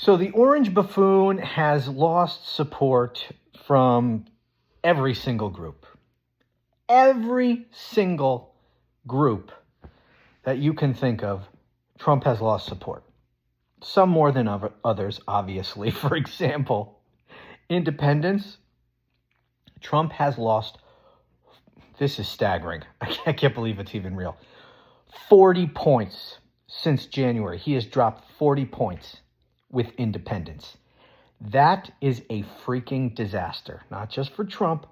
So the orange buffoon has lost support from every single group. Every single group that you can think of, Trump has lost support. Some more than others, obviously. For example, independents, Trump has lost, this is staggering. I can't believe it's even real. 40 points since January. He has dropped 40 points with independents. That is a freaking disaster, not just for Trump,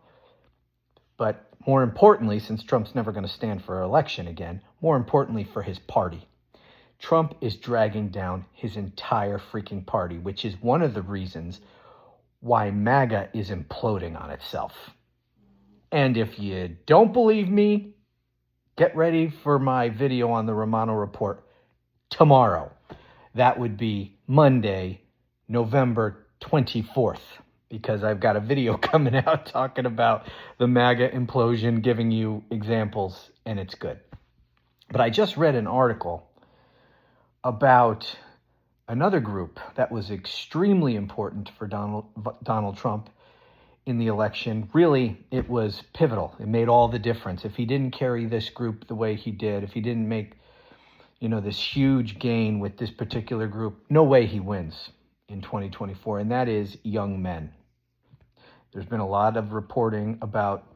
but more importantly, since Trump's never going to stand for election again, more importantly for his party. Trump is dragging down his entire freaking party, which is one of the reasons why MAGA is imploding on itself. And if you don't believe me, get ready for my video on the Romano Report tomorrow. That would be Monday, November 24th, because I've got a video coming out talking about the MAGA implosion, giving you examples, and it's good. But I just read an article about another group that was extremely important for Donald Trump in the election. Really, it was pivotal. It made all the difference. If he didn't carry this group the way he did, if he didn't make, this huge gain with this particular group, no way he wins in 2024, and that is young men. There's been a lot of reporting about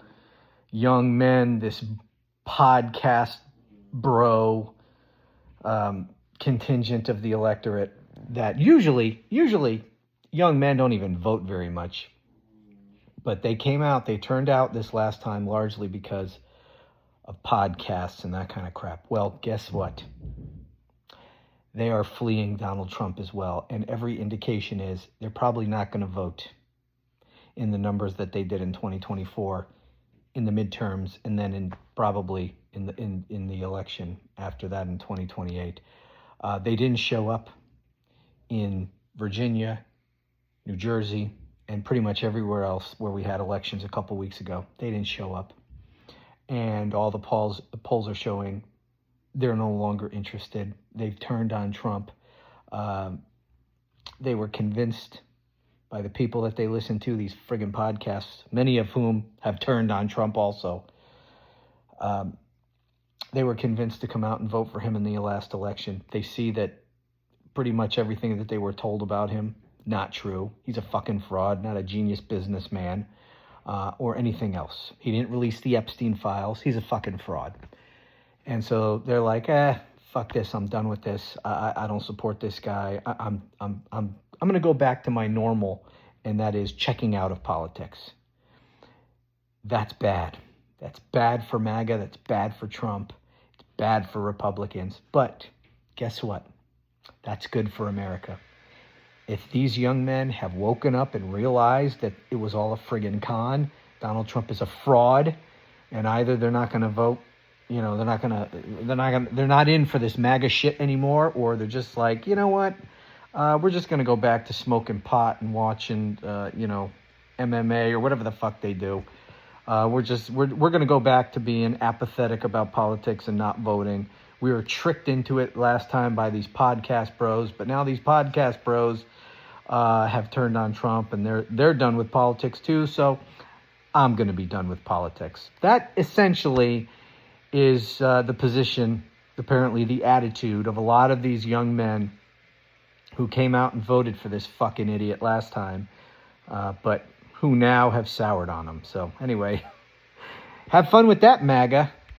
young men, this podcast bro contingent of the electorate that usually young men don't even vote very much. But they turned out this last time largely because of podcasts and that kind of crap. Well, guess what? They are fleeing Donald Trump as well. And every indication is they're probably not going to vote in the numbers that they did in 2024 in the midterms, and then probably in the election after that in 2028. They didn't show up in Virginia, New Jersey, and pretty much everywhere else where we had elections a couple weeks ago. They didn't show up. And all the polls are showing they're no longer interested. They've turned on Trump. They were convinced by the people that they listen to, these friggin' podcasts, many of whom have turned on Trump also. They were convinced to come out and vote for him in the last election. They see that pretty much everything that they were told about him, not true. He's a fucking fraud, not a genius businessman or anything else. He didn't release the Epstein files. He's a fucking fraud. And so they're like, fuck this. I'm done with this. I don't support this guy. I'm going to go back to my normal, and that is checking out of politics. That's bad. That's bad for MAGA. That's bad for Trump. It's bad for Republicans. But guess what? That's good for America. If these young men have woken up and realized that it was all a friggin' con, Donald Trump is a fraud, and either they're not going to vote, they're not in for this MAGA shit anymore, or they're just like, you know what? We're just going to go back to smoking pot and watching, MMA or whatever the fuck they do. We're going to go back to being apathetic about politics and not voting. We were tricked into it last time by these podcast bros, but now these podcast bros have turned on Trump, and they're done with politics too. So I'm going to be done with politics. That essentially is the position, apparently the attitude of a lot of these young men who came out and voted for this fucking idiot last time, but who now have soured on him. So anyway, have fun with that, MAGA.